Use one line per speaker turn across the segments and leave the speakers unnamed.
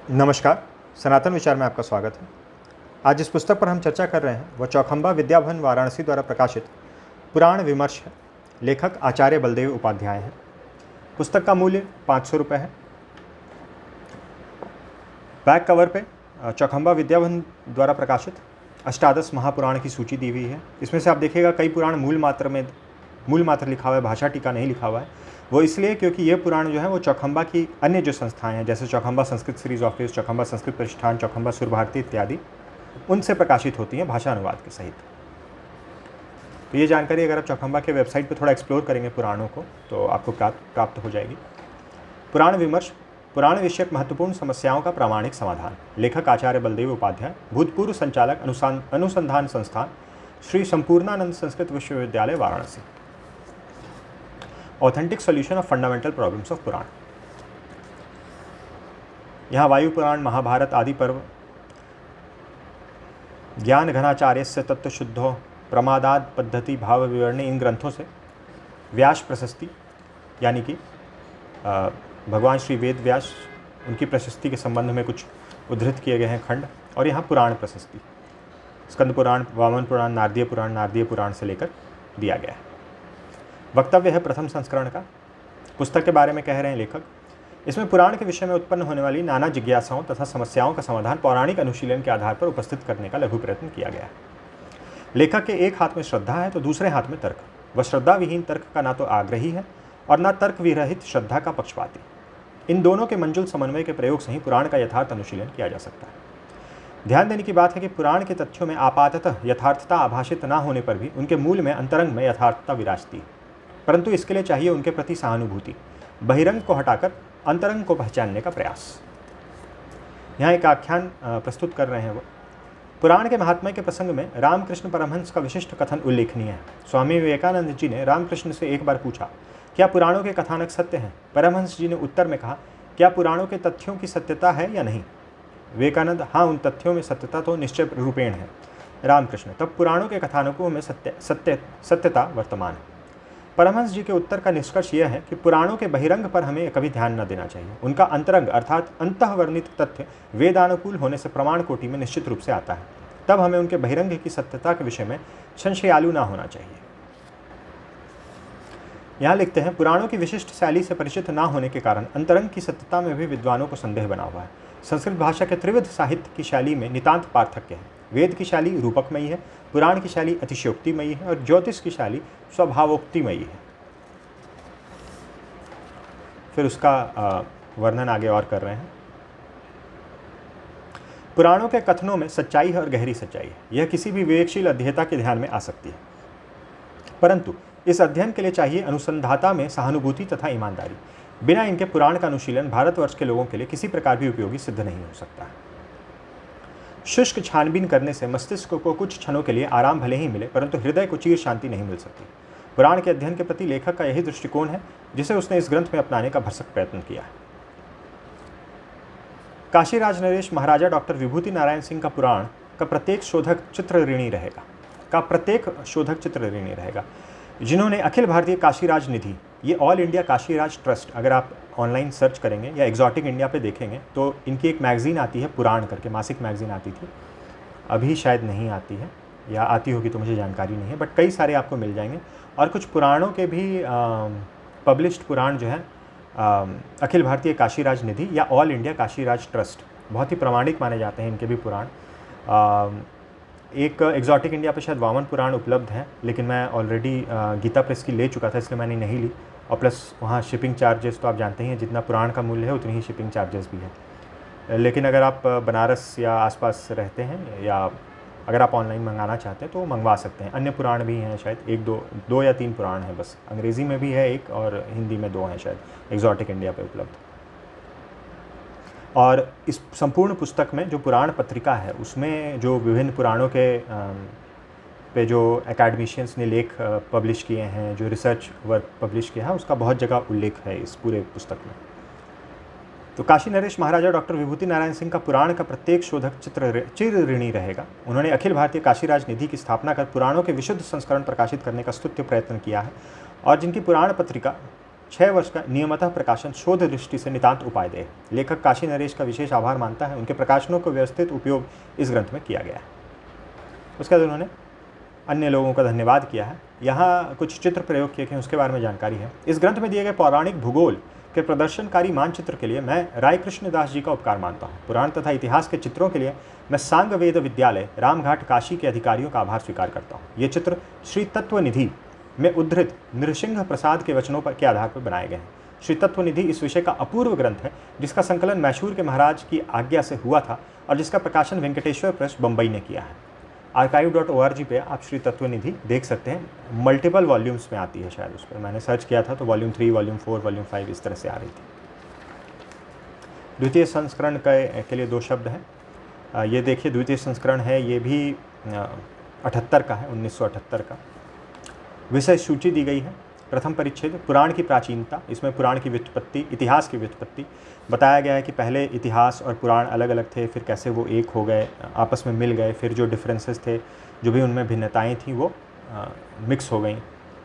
नमस्कार, सनातन विचार में आपका स्वागत है। आज जिस पुस्तक पर हम चर्चा कर रहे हैं वह चौखंबा विद्याभवन वाराणसी द्वारा प्रकाशित पुराण विमर्श है। लेखक आचार्य बलदेव उपाध्याय हैं। पुस्तक का मूल्य 500 रुपये है। बैक कवर पे चौखंबा विद्याभवन द्वारा प्रकाशित अष्टादश महापुराण की सूची दी हुई है। इसमें से आप देखिएगा कई पुराण मूल मात्र लिखा हुआ है, भाषा टीका नहीं लिखा हुआ है। वो इसलिए क्योंकि ये पुराण जो है वो चौखंबा की अन्य जो संस्थाएं हैं, जैसे चौखंबा संस्कृत सीरीज ऑफिस, चौखंबा संस्कृत प्रतिष्ठान, चौखंबा सुर भारती इत्यादि, उनसे प्रकाशित होती हैं भाषा अनुवाद के सहित। तो ये जानकारी अगर आप चौखंबा के वेबसाइट पर थोड़ा एक्सप्लोर करेंगे पुराणों को तो आपको प्राप्त हो जाएगी। पुराण विमर्श, पुराण विषयक महत्वपूर्ण समस्याओं का प्रामाणिक समाधान। लेखक आचार्य बलदेव उपाध्याय, भूतपूर्व संचालक अनुसंधान संस्थान Shri Sampurnanand Sanskrit Vishwavidyalaya Varanasi. Authentic solution of fundamental problems of Purana. यहाँ वायु पुराण, महाभारत आदि पर्व, ज्ञान घनाचार्यस्य तत्व शुद्धो, प्रमादाद पद्धति भाव विवरणी, इन ग्रंथों से व्यास प्रशस्ति यानी कि भगवान श्री वेद व्यास, उनकी प्रशस्ति के संबंध में कुछ उद्धृत किए गए हैं खंड। और यहाँ पुराण प्रशस्ति स्कंद पुराण, वामन पुराण, नारदीय पुराण से लेकर दिया गया है। वक्तव्य है प्रथम संस्करण का। पुस्तक के बारे में कह रहे हैं लेखक, इसमें पुराण के विषय में उत्पन्न होने वाली नाना जिज्ञासाओं तथा समस्याओं का समाधान पौराणिक अनुशीलन के आधार पर उपस्थित करने का लघु प्रयत्न किया गया है। लेखक के एक हाथ में श्रद्धा है तो दूसरे हाथ में तर्क। वह श्रद्धा विहीन तर्क का ना तो आग्रही है और न तर्क विरहित श्रद्धा का पक्षपाती। इन दोनों के मंजुल समन्वय के प्रयोग से ही पुराण का यथार्थ अनुशीलन किया जा सकता है। ध्यान देने की बात है कि पुराण के तथ्यों में आपाततः यथार्थता आभाषित न होने पर भी उनके मूल में अंतरंग में यथार्थता विराजती है, परंतु इसके लिए चाहिए उनके प्रति सहानुभूति, बहिरंग को हटाकर अंतरंग को पहचानने का प्रयास। यहाँ एक आख्यान प्रस्तुत कर रहे हैं वो। पुराण के महात्म्य के प्रसंग में रामकृष्ण परमहंस का विशिष्ट कथन उल्लेखनीय है। स्वामी विवेकानंद जी ने रामकृष्ण से एक बार पूछा, क्या पुराणों के कथानक सत्य हैं? परमहंस जी ने उत्तर में कहा, क्या पुराणों के तथ्यों की सत्यता है या नहीं? विवेकानंद, हाँ, उन तथ्यों में सत्यता तो निश्चय रूपेण है। रामकृष्ण, तब पुराणों के कथानकों में सत्यता वर्तमान है। परमहंस जी के उत्तर का निष्कर्ष यह है कि पुराणों के बहिरंग पर हमें कभी ध्यान न देना चाहिए। उनका अंतरंग अर्थात अंतःवर्णित तथ्य वेदानुकूल होने से प्रमाण कोटि में निश्चित रूप से आता है। तब हमें उनके बहिरंग की सत्यता के विषय में संशयालु न होना चाहिए। यहाँ लिखते हैं, पुराणों की विशिष्ट शैली से परिचित न होने के कारण अंतरंग की सत्यता में भी विद्वानों को संदेह बना हुआ है। संस्कृत भाषा के त्रिविध साहित्य की शैली में नितांत पार्थक्य है। वेद की शैली रूपकमयी है, पुराण की शैली अतिशयोक्तिमयी है और ज्योतिष की शैली स्वभावोक्तिमयी है। फिर उसका वर्णन आगे और कर रहे हैं। पुराणों के कथनों में सच्चाई है और गहरी सच्चाई है। यह किसी भी विवेकशील अध्येता के ध्यान में आ सकती है, परंतु इस अध्ययन के लिए चाहिए अनुसंधाता में सहानुभूति तथा ईमानदारी। बिना इनके पुराण का अनुशीलन भारतवर्ष के लोगों के लिए किसी प्रकार भी उपयोगी सिद्ध नहीं हो सकता। शुष्क छानबीन करने से मस्तिष्क को कुछ क्षणों के लिए आराम भले ही मिले, परंतु हृदय को चीर शांति नहीं मिल सकती। पुराण के अध्ययन के प्रति लेखक का यही दृष्टिकोण है जिसे उसने इस ग्रंथ में अपनाने का भरसक प्रयत्न किया है। काशीराज नरेश महाराजा डॉक्टर विभूति नारायण सिंह का पुराण का प्रत्येक शोधक चित्र ऋणी रहेगा। जिन्होंने अखिल भारतीय काशीराज निधि, ये ऑल इंडिया काशीराज ट्रस्ट, अगर आप ऑनलाइन सर्च करेंगे या एग्जॉटिक इंडिया पे देखेंगे तो इनकी एक मैगज़ीन आती है पुराण करके, मासिक मैगज़ीन आती थी, अभी शायद नहीं आती है या आती होगी तो मुझे जानकारी नहीं है, बट कई सारे आपको मिल जाएंगे। और कुछ पुराणों के भी पब्लिश्ड पुराण जो है अखिल भारतीय काशीराज निधि या ऑल इंडिया काशीराज ट्रस्ट, बहुत ही प्रामाणिक माने जाते हैं इनके भी पुराण। एक एग्जॉटिक इंडिया पे शायद वामन पुराण उपलब्ध है, लेकिन मैं ऑलरेडी गीता प्रेस की ले चुका था इसलिए मैंने नहीं ली। और प्लस वहाँ शिपिंग चार्जेस तो आप जानते ही हैं, जितना पुराण का मूल्य है उतनी ही शिपिंग चार्जेस भी है। लेकिन अगर आप बनारस या आसपास रहते हैं या अगर आप ऑनलाइन मंगाना चाहते हैं तो मंगवा सकते हैं। अन्य पुराण भी हैं, शायद दो या तीन पुराण हैं बस, अंग्रेज़ी में भी है एक और हिंदी में 2 हैं शायद एग्जॉटिक इंडिया पे उपलब्ध। और इस संपूर्ण पुस्तक में जो पुराण पत्रिका है उसमें जो विभिन्न पुराणों के पे जो एकेडमिशियंस ने लेख पब्लिश किए हैं, जो रिसर्च वर्क पब्लिश किया है, उसका बहुत जगह उल्लेख है इस पूरे पुस्तक में। तो काशी नरेश महाराजा डॉक्टर विभूति नारायण सिंह का पुराण का प्रत्येक शोधक चिर ऋणी रहेगा। उन्होंने अखिल भारतीय काशीराज निधि की स्थापना कर पुराणों के विशुद्ध संस्करण प्रकाशित करने का स्तुत्य प्रयत्न किया है और जिनकी पुराण पत्रिका 6 वर्ष का नियमतः प्रकाशन शोध दृष्टि से नितांत उपायदेय है। लेखक काशी नरेश का विशेष आभार मानता है, उनके प्रकाशनों को व्यवस्थित उपयोग इस ग्रंथ में किया गया है। उसके बाद उन्होंने अन्य लोगों का धन्यवाद किया है। यहाँ कुछ चित्र प्रयोग किए गए, उसके बारे में जानकारी है। इस ग्रंथ में दिए गए पौराणिक भूगोल के प्रदर्शनकारी मानचित्र के लिए मैं राय कृष्णदास जी का उपकार मानता हूँ। पुराण तथा इतिहास के चित्रों के लिए मैं सांग वेद विद्यालय रामघाट काशी के अधिकारियों का आभार स्वीकार करता हूँ। ये चित्र श्री तत्वनिधि में उद्धृत नृसिंह प्रसाद के वचनों पर के आधार पर बनाए गए हैं। श्री तत्वनिधि इस विषय का अपूर्व ग्रंथ है, जिसका संकलन मैसूर के महाराज की आज्ञा से हुआ था और जिसका प्रकाशन वेंकटेश्वर प्रेस बम्बई ने किया है। archive.org पे आप श्री तत्वनिधि देख सकते हैं। मल्टीपल वॉल्यूम्स में आती है शायद, उस पर मैंने सर्च किया था तो वॉल्यूम 3, वॉल्यूम 4, वॉल्यूम 5 इस तरह से आ रही थी। द्वितीय संस्करण के लिए 2 शब्द हैं। ये देखिए, द्वितीय संस्करण है, ये भी 78 का है, 1978 का। विषय सूची दी गई है। प्रथम परिच्छेद पुराण की प्राचीनता, इसमें पुराण की व्युत्पत्ति, इतिहास की व्युत्पत्ति बताया गया है कि पहले इतिहास और पुराण अलग अलग थे, फिर कैसे वो एक हो गए, आपस में मिल गए, फिर जो डिफरेंसेस थे, जो भी उनमें भिन्नताएं थी, वो मिक्स हो गई।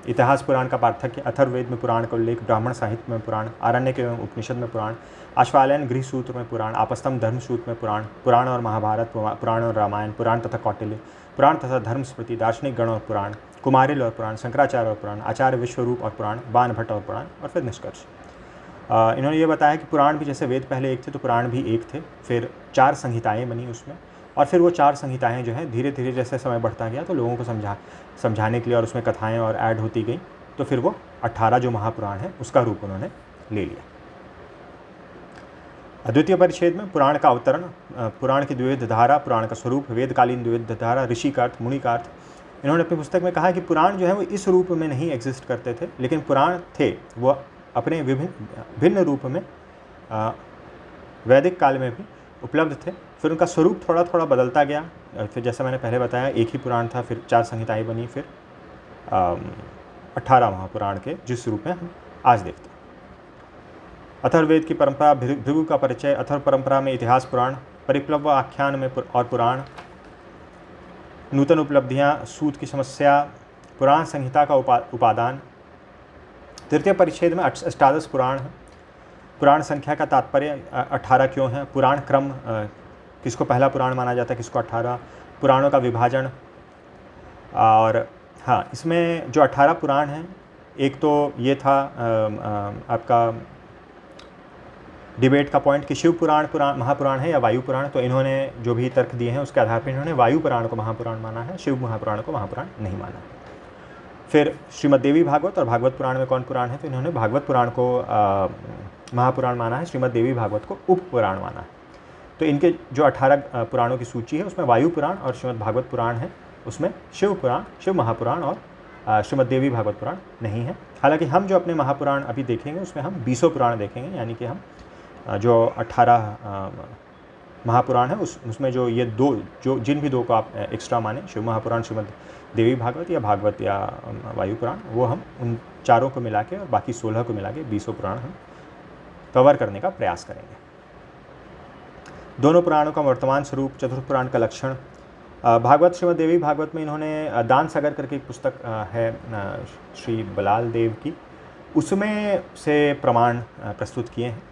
इतिहास पुराण का पार्थक्य, अथर्ववेद में पुराण का उल्लेख, ब्राह्मण साहित्य में पुराण, आरण्यक एवं उपनिषद में पुराण, आश्वालयन गृह सूत्र में पुराण, आपस्तम धर्म सूत्र में पुराण, पुराण और महाभारत, पुराण और रामायण, पुराण तथा कौटिल्य, पुराण तथा धर्म स्मृति, दार्शनिक गण और पुराण, कुमारिल और पुराण, शंकराचार्य और पुराण, आचार्य विश्वरूप और पुराण, बाण भट्ट और पुराण, और फिर निष्कर्ष। इन्होंने ये बताया कि पुराण भी जैसे वेद पहले एक थे तो पुराण भी एक थे, फिर 4 संहिताएं बनी उसमें, और फिर वो 4 संहिताएं जो हैं धीरे धीरे जैसे समय बढ़ता गया तो लोगों को समझाने के लिए और उसमें कथाएं और ऐड होती गई, तो फिर वो 18 जो महापुराण है उसका रूप उन्होंने ले लिया। द्वितीय परिच्छेद में पुराण का अवतरण, पुराण की द्विविध धारा, पुराण का स्वरूप, वेदकालीन द्विविध धारा, ऋषि का अर्थ, मुनि का अर्थ। इन्होंने अपनी पुस्तक में कहा कि पुराण जो है वो इस रूप में नहीं एग्जिस्ट करते थे, लेकिन पुराण थे वो अपने भिन्न रूप में वैदिक काल में भी उपलब्ध थे। फिर उनका स्वरूप थोड़ा थोड़ा बदलता गया, फिर जैसा मैंने पहले बताया एक ही पुराण था, फिर 4 संहिताएं बनी, फिर 18 महापुराण के जिस रूप में हम आज देखते हैं। अथर्ववेद की परंपरा, भृगु का परिचय, अथर्व परंपरा में इतिहास पुराण, परिप्लव आख्यान में और पुराण, नूतन उपलब्धियां, सूत की समस्या, पुराण संहिता का उपादान। तृतीय परिच्छेद में अष्टादश पुराण है। पुराण संख्या का तात्पर्य 18 क्यों है, पुराण क्रम, किसको पहला पुराण माना जाता है, किसको 18, पुराणों का विभाजन। और हाँ, इसमें जो 18 पुराण हैं, एक तो ये था आपका डिबेट का पॉइंट कि शिव पुराण महापुराण है या वायु पुराण, तो इन्होंने जो भी तर्क दिए हैं उसके आधार पर इन्होंने वायु पुराण को महापुराण माना है, शिव महापुराण को महापुराण नहीं माना। फिर श्रीमद् देवी भागवत और भागवत पुराण में कौन पुराण है, तो इन्होंने भागवत पुराण को महापुराण माना है, श्रीमद् देवी भागवत को उप पुराण माना है। तो इनके जो 18 पुराणों की सूची है उसमें वायु पुराण और श्रीमद् भागवत पुराण है, उसमें शिव पुराण, शिव महापुराण और श्रीमद् देवी भागवत पुराण नहीं है। हालांकि हम जो अपने महापुराण अभी देखेंगे उसमें हम 20 पुराण देखेंगे, यानी कि हम जो 18 महापुराण है उसमें जो ये 2 जो जिन भी 2 को आप एक्स्ट्रा माने, शिव महापुराण, श्रीमद् देवी भागवत या भागवत या वायु पुराण, वो हम उन 4 को मिला के और बाकी 16 को मिला के 20 पुराण हम कवर करने का प्रयास करेंगे। दोनों पुराणों का वर्तमान स्वरूप, चतुर्थ पुराण का लक्षण। भागवत श्रीमद् देवी भागवत में इन्होंने दान सागर करके एक पुस्तक है श्री बलाल देव की, उसमें से प्रमाण प्रस्तुत किए हैं।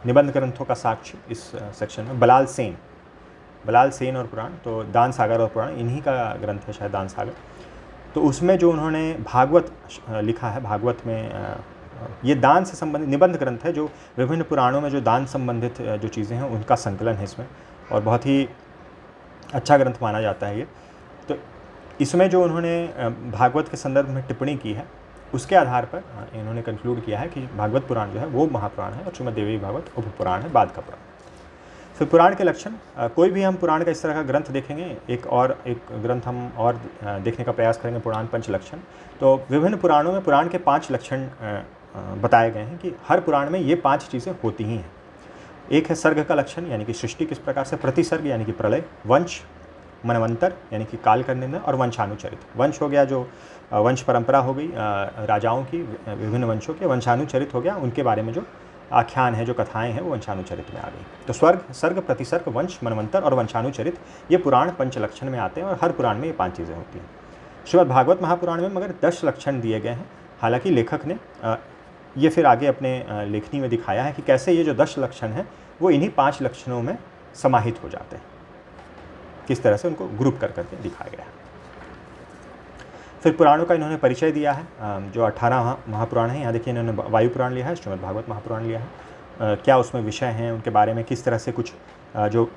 निबंध ग्रंथों का साक्ष्य इस सेक्शन में बलाल सेन और पुराण, तो दान सागर और पुराण इन्हीं का ग्रंथ है शायद, दान सागर। तो उसमें जो उन्होंने भागवत लिखा है, भागवत में ये दान से संबंधित निबंध ग्रंथ है, जो विभिन्न पुराणों में जो दान संबंधित जो चीज़ें हैं उनका संकलन है इसमें, और बहुत ही अच्छा ग्रंथ माना जाता है ये। तो इसमें जो उन्होंने भागवत के संदर्भ में टिप्पणी की है उसके आधार पर इन्होंने कंक्लूड किया है कि भागवत पुराण जो है वो महापुराण है और श्रीमद् देवी भागवत उपपुराण है, बाद का पुराण। फिर पुराण के लक्षण, कोई भी हम पुराण का इस तरह का ग्रंथ देखेंगे, एक ग्रंथ हम और देखने का प्रयास करेंगे, पुराण पंच लक्षण। तो विभिन्न पुराणों में पुराण के 5 लक्षण बताए गए हैं कि हर पुराण में ये 5 चीज़ें होती ही हैं। एक है सर्ग का लक्षण, यानी कि सृष्टि किस प्रकार से, प्रतिसर्ग यानी कि प्रलय, वंश, मनवंतर यानी कि काल का निर्णय, और वंशानुचरित। वंश हो गया जो वंश परंपरा हो गई राजाओं की, विभिन्न वंशों के, वंशानुचरित हो गया उनके बारे में जो आख्यान है, जो कथाएं हैं, वो वंशानुचरित में आ गई। तो सर्ग, प्रतिसर्ग, वंश, मनवंतर और वंशानुचरित ये पुराण पंचलक्षण में आते हैं और हर पुराण में ये 5 चीज़ें होती हैं। श्रीमद् भागवत महापुराण में मगर 10 लक्षण दिए गए हैं। हालांकि लेखक ने ये फिर आगे अपने लेखनी में दिखाया है कि कैसे ये जो 10 लक्षण हैं वो इन्हीं 5 लक्षणों में समाहित हो जाते हैं, किस तरह से उनको ग्रुप कर करके दिखाया गया है। फिर पुराणों का इन्होंने परिचय दिया है। जो 18 महापुराण हैं, यहाँ देखिए इन्होंने वायु पुराण लिया है, श्रीमद् भागवत महापुराण लिया है। क्या उसमें विषय हैं, उनके बारे में किस तरह से कुछ जो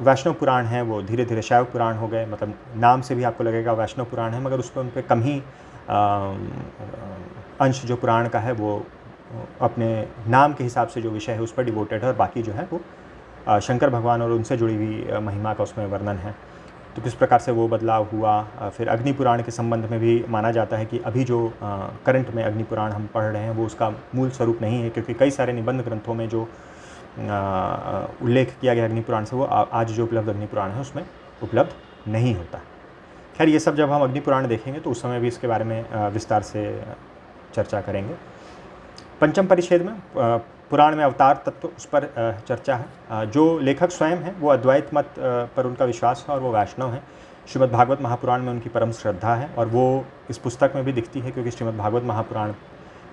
वैष्णव पुराण हैं वो धीरे धीरे शैव पुराण हो गए, मतलब नाम से भी आपको लगेगा वैष्णव पुराण है, मगर उस पर उन पर कम ही अंश जो पुराण का है वो अपने नाम के हिसाब से जो विषय है उस पर डिवोटेड है, और बाकी जो है वो शंकर भगवान और उनसे जुड़ी हुई महिमा का उसमें वर्णन है। तो किस प्रकार से वो बदलाव हुआ। फिर अग्नि पुराण के संबंध में भी माना जाता है कि अभी जो करंट में अग्नि पुराण हम पढ़ रहे हैं वो उसका मूल स्वरूप नहीं है, क्योंकि कई सारे निबंध ग्रंथों में जो उल्लेख किया गया अग्नि पुराण से वो आज जो उपलब्ध अग्नि पुराण है उसमें उपलब्ध नहीं होता। खैर ये सब जब हम अग्नि पुराण देखेंगे तो उस समय भी इसके बारे में विस्तार से चर्चा करेंगे। पंचम परिच्छेद में पुराण में अवतार तत्व उस पर चर्चा है। जो लेखक स्वयं हैं वो अद्वैत मत पर उनका विश्वास है और वो वैष्णव हैं। श्रीमद् भागवत महापुराण में उनकी परम श्रद्धा है और वो इस पुस्तक में भी दिखती है, क्योंकि श्रीमद् भागवत महापुराण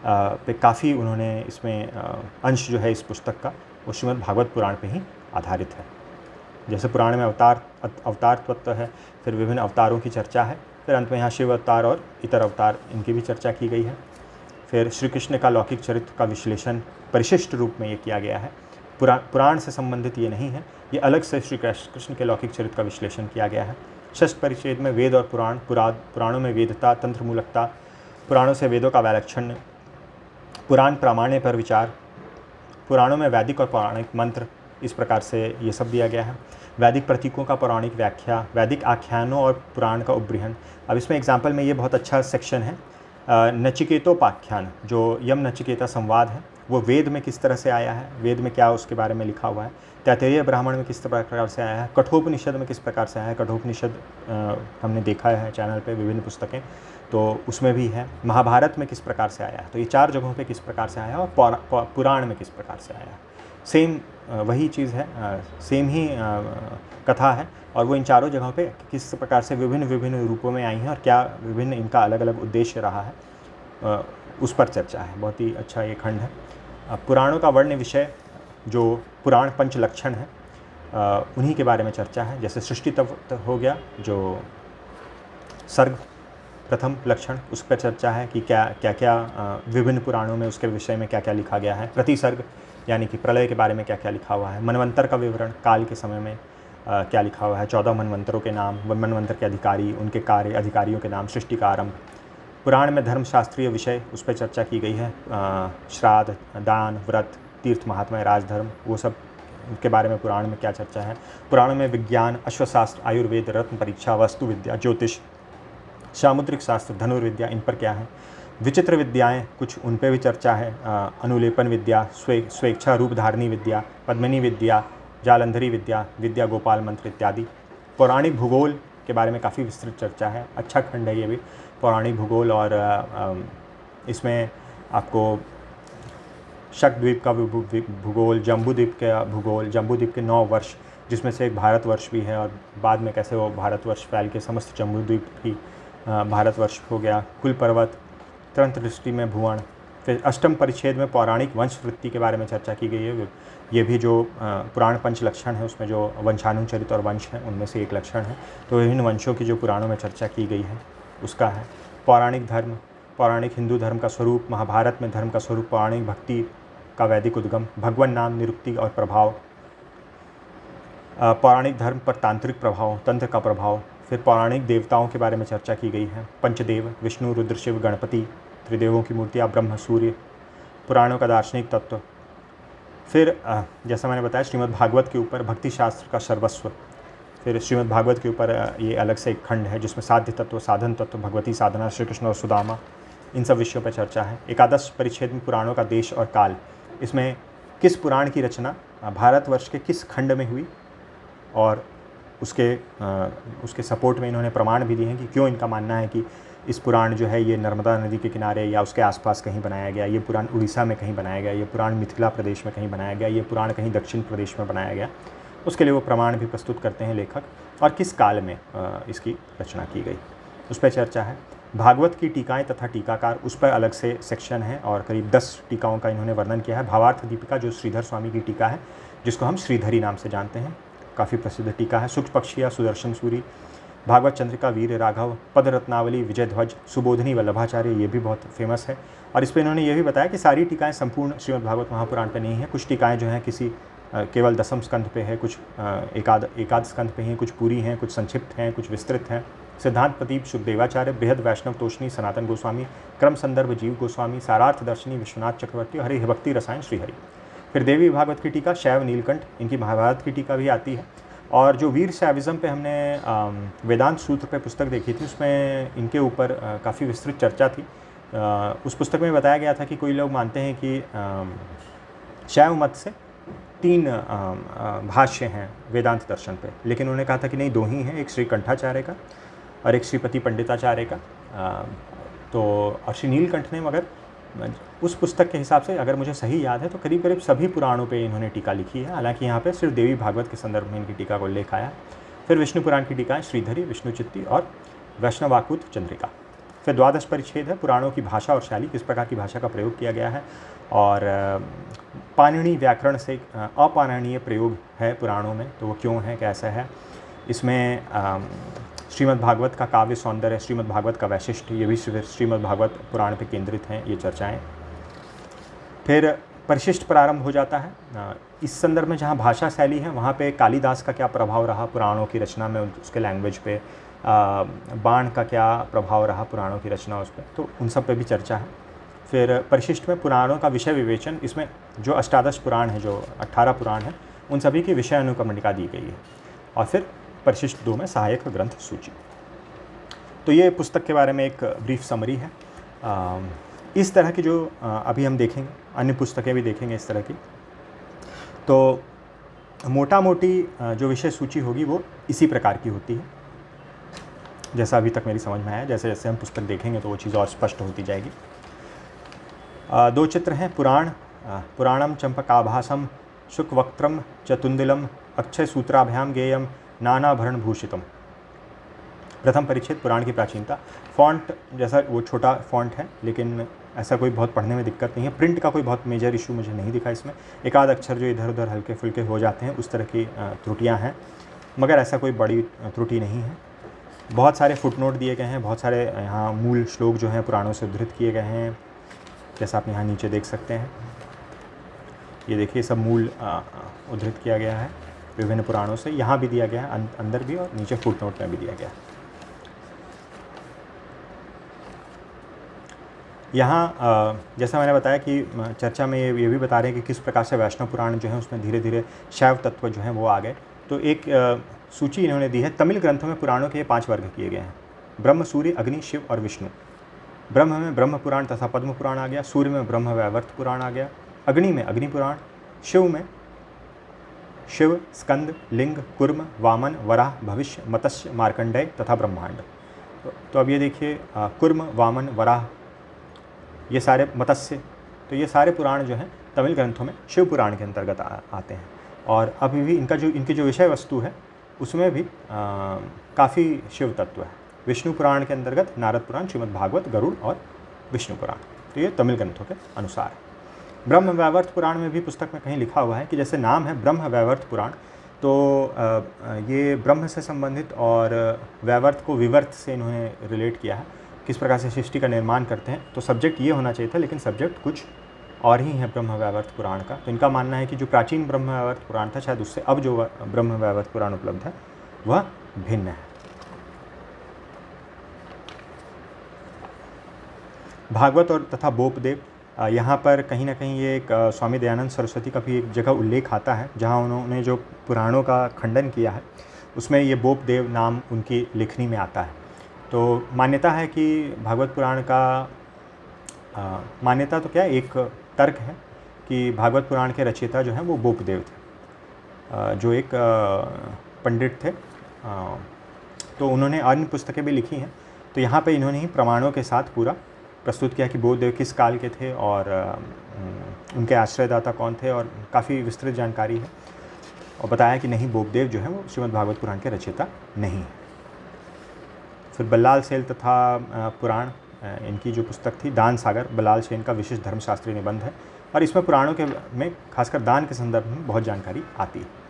पे काफ़ी उन्होंने इसमें अंश जो है इस पुस्तक का वो श्रीमद् भागवत पुराण पे ही आधारित है। जैसे पुराण में अवतार तत्व है, फिर विभिन्न अवतारों की चर्चा है, फिर अंत में यहाँ शिव अवतार और इतर अवतार इनकी भी चर्चा की गई है। फिर श्री कृष्ण का लौकिक चरित्र का विश्लेषण परिशिष्ट रूप में ये किया गया है। पुराण से संबंधित ये नहीं है, ये अलग से श्री कृष्ण के लौकिक चरित्र का विश्लेषण किया गया है। षष्ठ परिच्छेद में वेद और पुराणों में वेदता, तंत्र मूलकता, पुराणों से वेदों का वैलक्षण्य, पुराण प्रामाण्य पर विचार, पुराणों में वैदिक और पौराणिक मंत्र, इस प्रकार से ये सब दिया गया है। वैदिक प्रतीकों का पौराणिक व्याख्या, वैदिक आख्यानों और पुराण का उपबृहन। अब इसमें एग्जाम्पल में ये बहुत अच्छा सेक्शन है, नचिकेतोपाख्यान, जो यम नचिकेता संवाद है वो वेद में किस तरह से आया है, वेद में क्या उसके बारे में लिखा हुआ है, तैत्तिरीय ब्राह्मण में किस प्रकार से आया है, कठोपनिषद में किस प्रकार से आया है। कठोपनिषद हमने देखा है चैनल पे विभिन्न पुस्तकें, तो उसमें भी है। महाभारत में किस प्रकार से आया है, तो ये 4 जगहों पे किस प्रकार से आया है, और पुराण में किस प्रकार से आया है। सेम वही चीज़ है, सेम ही कथा है, और वो इन चारों जगहों पे किस प्रकार से विभिन्न रूपों में आई हैं और क्या विभिन्न इनका अलग अलग उद्देश्य रहा है, उस पर चर्चा है। बहुत ही अच्छा ये खंड है। पुराणों का वर्ण विषय जो पुराण पंच लक्षण है उन्हीं के बारे में चर्चा है। जैसे सृष्टि तत्व हो गया, जो सर्ग प्रथम लक्षण, उस पर चर्चा है कि क्या विभिन्न पुराणों में उसके विषय में क्या क्या लिखा गया है। प्रतिसर्ग यानी कि प्रलय के बारे में क्या क्या लिखा हुआ है। मनवंतर का विवरण, काल के समय में क्या लिखा हुआ है। 14 मनवंतरों के नाम, मनवंतर के अधिकारी, उनके कार्य, अधिकारियों के नाम, सृष्टि का आरंभ। पुराण में धर्मशास्त्रीय विषय, उस पर चर्चा की गई है। श्राद्ध, दान, व्रत, तीर्थ महात्मा, राजधर्म, वो सब के बारे में पुराण में क्या चर्चा है। पुराणों में विज्ञान, अश्वशास्त्र, आयुर्वेद, रत्न परीक्षा, वस्तु विद्या, ज्योतिष, सामुद्रिक शास्त्र, धनुर्विद्या, इन पर क्या है। विचित्र विद्याएं कुछ, उन पर भी चर्चा है। अनुलेपन विद्या, स्वेच्छा रूप धारणी विद्या, पद्मिनी विद्या, जालंधरी विद्या, विद्या गोपाल मंत्र इत्यादि। पौराणिक भूगोल के बारे में काफ़ी विस्तृत चर्चा है। अच्छा खंड है ये भी, पौराणिक भूगोल। और इसमें आपको शक्द्वीप का भूगोल, जम्बूद्वीप का भूगोल, जम्बूद्वीप के 9 वर्ष, जिसमें से एक भारतवर्ष भी है, और बाद में कैसे वो भारतवर्ष फैल के समस्त जम्बूद्वीप ही भारतवर्ष हो गया। कुल पर्वत, तंत्र दृष्टि में भुवन। फिर अष्टम परिच्छेद में पौराणिक वंश वृत्ति के बारे में चर्चा की गई है। ये भी जो पुराण पंच लक्षण है उसमें जो वंशानुचरित और वंश हैं उनमें से एक लक्षण है। तो विभिन्न वंशों की जो पुराणों में चर्चा की गई है उसका है। पौराणिक धर्म, पौराणिक हिंदू धर्म का स्वरूप, महाभारत में धर्म का स्वरूप, पौराणिक भक्ति का वैदिक उद्गम, भगवान नाम, निरुक्ति और प्रभाव, पौराणिक धर्म पर तांत्रिक प्रभाव, तंत्र का प्रभाव। फिर पौराणिक देवताओं के बारे में चर्चा की गई है। पंचदेव, विष्णु, रुद्र, शिव, गणपति, त्रिदेवों की मूर्तियाँ, ब्रह्म, सूर्य, पुराणों का दार्शनिक तत्व। फिर जैसा मैंने बताया श्रीमद् भागवत के ऊपर भक्ति शास्त्र का सर्वस्व। फिर श्रीमद् भागवत के ऊपर ये अलग से एक खंड है जिसमें साध्य तत्व, साधन तत्व, भगवती साधना, श्री कृष्ण और सुदामा, इन सब विषयों पर चर्चा है। एकादश परिच्छेद में पुराणों का देश और काल, इसमें किस पुराण की रचना भारतवर्ष के किस खंड में हुई, और उसके सपोर्ट में इन्होंने प्रमाण भी दिए हैं कि क्यों इनका मानना है कि इस पुराण जो है ये नर्मदा नदी के किनारे या उसके आसपास कहीं बनाया गया, ये पुराण उड़ीसा में कहीं बनाया गया, ये पुराण मिथिला प्रदेश में कहीं बनाया गया, ये पुराण कहीं दक्षिण प्रदेश में बनाया गया। उसके लिए वो प्रमाण भी प्रस्तुत करते हैं लेखक, और किस काल में इसकी रचना की गई उस पर चर्चा है। भागवत की टीकाएं तथा टीकाकार, उस पर अलग से सेक्शन है और करीब 10 टीकाओं का इन्होंने वर्णन किया है। भावार्थ दीपिका जो श्रीधर स्वामी की टीका है, जिसको हम श्रीधरी नाम से जानते हैं, काफ़ी प्रसिद्ध टीका है। सूक्ष्म पक्षिया, सुदर्शन सूरी, भागवत चंद्रिका, वीर राघव, पद रत्नावली, विजय ध्वज, सुबोधनी, वल्लभाचार्य, ये भी बहुत फेमस है। और इस पर इन्होंने ये भी बताया कि सारी टीकाएं संपूर्ण श्रीमद् भागवत महापुराण पे नहीं है। कुछ टीकाएं जो हैं किसी केवल दसम स्कंध पे है, कुछ एकाद स्कंध पे हैं, कुछ पूरी हैं, कुछ संक्षिप्त हैं, कुछ विस्तृत हैं। सिद्धांत प्रदीप शुकदेवाचार्य, बृहद वैष्णव तोषणी सनातन गोस्वामी, क्रम संदर्भ जीव गोस्वामी, सारार्थ दर्शनी विश्वनाथ चक्रवर्ती, हरि भक्ति रसायन श्रीहरि। फिर देवी भागवत की टीका शैव नीलकंठ, इनकी महाभारत की टीका भी आती है। और जो वीर शैविज़म पे हमने वेदांत सूत्र पे पुस्तक देखी थी, उसमें इनके ऊपर काफ़ी विस्तृत चर्चा थी। उस पुस्तक में बताया गया था कि कोई लोग मानते हैं कि शैव मत से 3 भाष्य हैं वेदांत दर्शन पे, लेकिन उन्होंने कहा था कि नहीं, 2 ही हैं, एक श्री कंठाचार्य का और एक श्रीपति पंडिताचार्य का। तो और श्री नीलकंठ ने, मगर उस पुस्तक के हिसाब से अगर मुझे सही याद है तो करीब करीब सभी पुराणों पे इन्होंने टीका लिखी है। हालांकि यहाँ पे सिर्फ देवी भागवत के संदर्भ में इनकी टीका को उल्लेख आया। फिर विष्णु पुराण की टीकाएँ श्रीधरी, विष्णुचित्ती और वैष्णवाकूत चंद्रिका। फिर 12 परिच्छेद है, पुराणों की भाषा और शैली, किस प्रकार की भाषा का प्रयोग किया गया है। और पाणिनि व्याकरण से अपाणनीय प्रयोग है पुराणों में, तो वो क्यों है, कैसा है। इसमें श्रीमद् भागवत का काव्य सौंदर्य, श्रीमद् भागवत का वैशिष्ट, ये भी श्रीमद् भागवत पुराण पे केंद्रित हैं ये चर्चाएं। फिर परिशिष्ट प्रारंभ हो जाता है। इस संदर्भ में जहाँ भाषा शैली है वहाँ पे कालिदास का क्या प्रभाव रहा पुराणों की रचना में, उसके लैंग्वेज पे, बाण का क्या प्रभाव रहा पुराणों की रचना उस पर, तो उन सब पे भी चर्चा है। फिर परिशिष्ट में पुराणों का विषय विवेचन, इसमें जो अष्टादश पुराण है, जो 18 पुराण हैं, उन सभी की विषय अनुक्रमणिका दी गई है। और फिर परिशिष्ट 2 में सहायक ग्रंथ सूची। तो ये पुस्तक के बारे में एक ब्रीफ समरी है। इस तरह की जो अभी हम देखेंगे, अन्य पुस्तकें भी देखेंगे इस तरह की, तो मोटा मोटी जो विषय सूची होगी वो इसी प्रकार की होती है, जैसा अभी तक मेरी समझ में आया। जैसे जैसे हम पुस्तक देखेंगे तो वो चीज़ और स्पष्ट होती जाएगी। 2 चित्र हैं। पुराणम चंपकाभासम शुकवक्त्रम चतुंदिलम अक्षय सूत्राभ्याम गेयम नानाभरण भूषितम। प्रथम परिच्छेद, पुराण की प्राचीनता। फॉन्ट जैसा वो छोटा फॉन्ट है, लेकिन ऐसा कोई बहुत पढ़ने में दिक्कत नहीं है। प्रिंट का कोई बहुत मेजर इशू मुझे नहीं दिखा इसमें। एकाध अक्षर जो इधर उधर हल्के फुल्के हो जाते हैं, उस तरह की त्रुटियां हैं, मगर ऐसा कोई बड़ी त्रुटि नहीं है। बहुत सारे फुटनोट दिए गए हैं, बहुत सारे यहाँ मूल श्लोक जो हैं पुराणों से उद्धृत किए गए हैं, जैसा आप यहाँ नीचे देख सकते हैं। ये देखिए, सब मूल उद्धृत किया गया है विभिन्न पुराणों से। यहाँ भी दिया गया है, अंदर भी, और नीचे फुटनोट में भी दिया गया है। यहाँ जैसा मैंने बताया कि चर्चा में ये भी बता रहे हैं कि किस प्रकार से वैष्णव पुराण जो है उसमें धीरे धीरे शैव तत्व जो हैं वो आ गए। तो एक सूची इन्होंने दी है। तमिल ग्रंथों में पुराणों के 5 वर्ग किए गए हैं: ब्रह्म, सूर्य, अग्नि, शिव और विष्णु। ब्रह्म में ब्रह्म पुराण तथा पद्म पुराण आ गया, सूर्य में ब्रह्म वैवर्त पुराण आ गया, अग्नि में अग्नि पुराण, शिव में शिव, स्कंद, लिंग, कुर्म, वामन, वराह, भविष्य, मत्स्य, मार्कंडेय तथा ब्रह्मांड। तो अब ये देखिए, कुर्म, वामन, वराह, ये सारे, मत्स्य, तो ये सारे पुराण जो हैं तमिल ग्रंथों में शिव पुराण के अंतर्गत आते हैं। और अभी भी इनकी जो विषय वस्तु है उसमें भी काफ़ी शिव तत्व है। विष्णु पुराण के अंतर्गत नारद पुराण, श्रीमद् भागवत, गरुड़ और विष्णु पुराण, तो ये तमिल ग्रंथों के अनुसार है। ब्रह्म वैवर्त पुराण में भी पुस्तक में कहीं लिखा हुआ है कि जैसे नाम है ब्रह्म वैवर्त पुराण, तो ये ब्रह्म से संबंधित और वैवर्त को विवर्त से इन्होंने रिलेट किया है, किस प्रकार से सृष्टि का निर्माण करते हैं। तो सब्जेक्ट ये होना चाहिए था, लेकिन सब्जेक्ट कुछ और ही है ब्रह्म वैवर्त पुराण का। तो इनका मानना है कि जो प्राचीन ब्रह्म वैवर्त पुराण था, शायद उससे अब जो ब्रह्म वैवर्त पुराण उपलब्ध है वह भिन्न है। भागवत और तथा बोपदेव, यहाँ पर कहीं ना कहीं ये एक स्वामी दयानंद सरस्वती का भी एक जगह उल्लेख आता है, जहाँ उन्होंने जो पुराणों का खंडन किया है उसमें ये बोपदेव नाम उनकी लेखनी में आता है। तो मान्यता है कि भागवत पुराण का मान्यता तो क्या, एक तर्क है कि भागवत पुराण के रचयिता जो हैं वो बोपदेव थे, जो एक पंडित थे। तो उन्होंने अन्य पुस्तकें भी लिखी हैं। तो यहाँ पे इन्होंने ही प्रमाणों के साथ पूरा प्रस्तुत किया कि बोपदेव किस काल के थे और उनके आश्रयदाता कौन थे, और काफ़ी विस्तृत जानकारी है। और बताया कि नहीं, बोपदेव जो है वो श्रीमद् भागवत पुराण के रचयिता नहीं है। फिर बल्लाल सेन तथा पुराण, इनकी जो पुस्तक थी दान सागर, बल्लाल सेन का विशिष्ट धर्मशास्त्रीय निबंध है और इसमें पुराणों के में खासकर दान के संदर्भ में बहुत जानकारी आती है।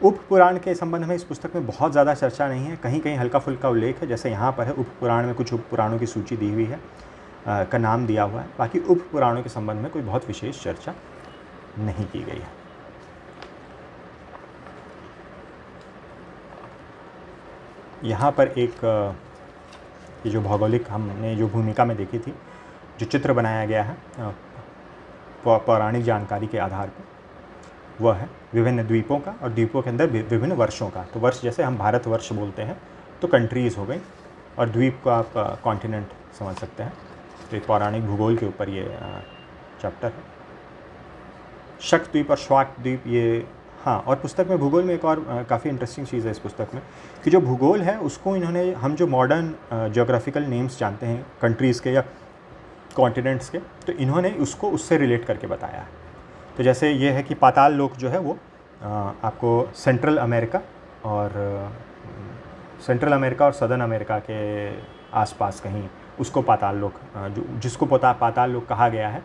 उप पुराण के संबंध में इस पुस्तक में बहुत ज़्यादा चर्चा नहीं है, कहीं कहीं हल्का फुल्का उल्लेख है, जैसे यहाँ पर है उप पुराण में कुछ उप पुराणों की सूची दी हुई है, का नाम दिया हुआ है। बाकी उप पुराणों के संबंध में कोई बहुत विशेष चर्चा नहीं की गई है। यहाँ पर एक ये जो भौगोलिक हमने जो भूमिका में देखी थी, जो चित्र बनाया गया है पौराणिक जानकारी के आधार पर, वह है विभिन्न द्वीपों का और द्वीपों के अंदर विभिन्न वर्षों का। तो वर्ष जैसे हम भारतवर्ष बोलते हैं तो कंट्रीज़ हो गई, और द्वीप को आप कॉन्टिनेंट समझ सकते हैं। तो एक पौराणिक भूगोल के ऊपर ये चैप्टर है। शक द्वीप और श्वाक द्वीप ये, हाँ, और पुस्तक में भूगोल में एक और काफ़ी इंटरेस्टिंग चीज़ है इस पुस्तक में कि जो भूगोल है उसको इन्होंने, हम जो मॉडर्न ज्योग्राफिकल नेम्स जानते हैं कंट्रीज़ के या कॉन्टिनेंट्स के, तो इन्होंने उसको उससे रिलेट करके बताया है। तो जैसे ये है कि पाताल लोक जो है वो आपको सेंट्रल अमेरिका और सदर्न अमेरिका के आसपास कहीं उसको पाताल लोक, जिसको पाताल लोक कहा गया है।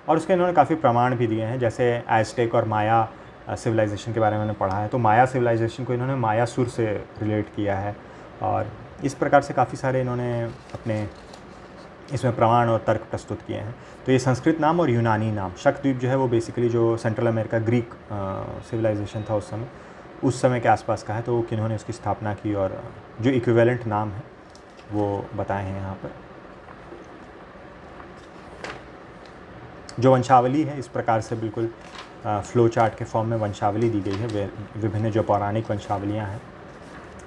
और उसके इन्होंने काफ़ी प्रमाण भी दिए हैं, जैसे एज़टेक और माया सिविलाइजेशन के बारे में पढ़ा है, तो माया सिविलाइजेशन को इन्होंने मायासुर से रिलेट किया है। और इस प्रकार से काफ़ी सारे इन्होंने अपने इसमें प्रमाण और तर्क प्रस्तुत किए हैं। तो ये संस्कृत नाम और यूनानी नाम, शकद्वीप जो है वो बेसिकली जो सेंट्रल अमेरिका ग्रीक सिविलाइजेशन था उस समय के आसपास का है, तो किन्होंने उसकी स्थापना की और जो इक्विवेलेंट नाम है वो बताए हैं यहाँ पर। जो वंशावली है इस प्रकार से बिल्कुल फ्लो चार्ट के फॉर्म में वंशावली दी गई है, विभिन्न जो पौराणिक वंशावलियाँ हैं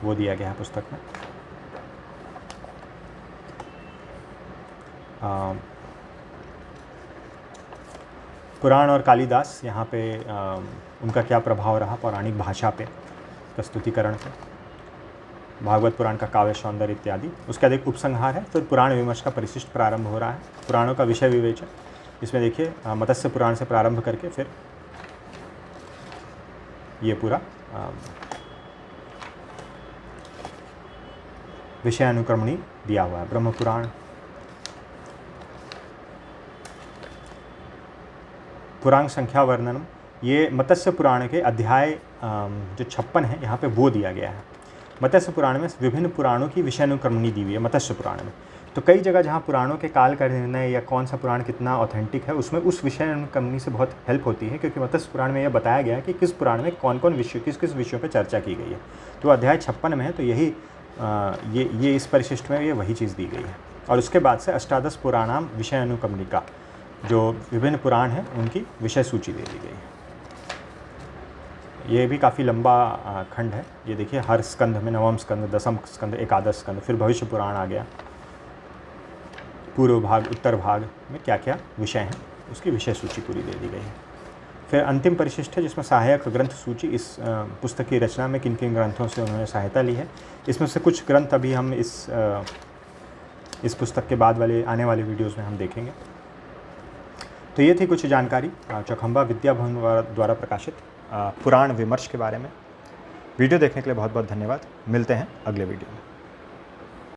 वो दिया गया है पुस्तक में। पुराण और कालिदास, यहाँ पे उनका क्या प्रभाव रहा पौराणिक भाषा पे, प्रस्तुतिकरण पे, भागवत पुराण का काव्य सौंदर्य इत्यादि। उसका एक उपसंहार है। फिर पुराण विमर्श का परिशिष्ट प्रारंभ हो रहा है, पुराणों का विषय विवेचन। इसमें देखिए मत्स्य पुराण से प्रारंभ करके फिर ये पूरा विषय अनुक्रमणी दिया हुआ है। ब्रह्म पुराण, पुराण संख्या वर्णनम, ये मत्स्य पुराण के अध्याय जो 56 है यहाँ पे वो दिया गया है। मत्स्य पुराण में विभिन्न पुराणों की विषयानुक्रमणी दी हुई है मत्स्य पुराण में। तो कई जगह जहाँ पुराणों के काल का निर्णय या कौन सा पुराण कितना ऑथेंटिक है, उसमें उस विषय अनुक्रमणी से बहुत हेल्प होती है, क्योंकि मत्स्य पुराण में यह बताया गया है कि किस पुराण में कौन कौन विषय, किस किस विषयों पर चर्चा की गई है। तो अध्याय 56 में है, तो यही ये इस परिशिष्ट में ये वही चीज़ दी गई है। और उसके बाद से अष्टादश पुराणाम विषय अनुक्रमणिका, जो विभिन्न पुराण हैं उनकी विषय सूची दे दी गई है। ये भी काफ़ी लंबा खंड है। ये देखिए हर स्कंध में नवम स्कंध, दसम स्कंध, एकादश स्कंध, फिर भविष्य पुराण आ गया, पूर्व भाग, उत्तर भाग में क्या क्या विषय हैं उसकी विषय सूची पूरी दे दी गई है। फिर अंतिम परिशिष्ट है जिसमें सहायक ग्रंथ सूची, इस पुस्तक की रचना में किन किन ग्रंथों से उन्होंने सहायता ली है। इसमें से कुछ ग्रंथ अभी हम इस पुस्तक के बाद वाले आने वाले वीडियोज़ में हम देखेंगे। तो ये थी कुछ जानकारी चौखंबा विद्या भवन द्वारा प्रकाशित पुराण विमर्श के बारे में। वीडियो देखने के लिए बहुत बहुत धन्यवाद। मिलते हैं अगले वीडियो में।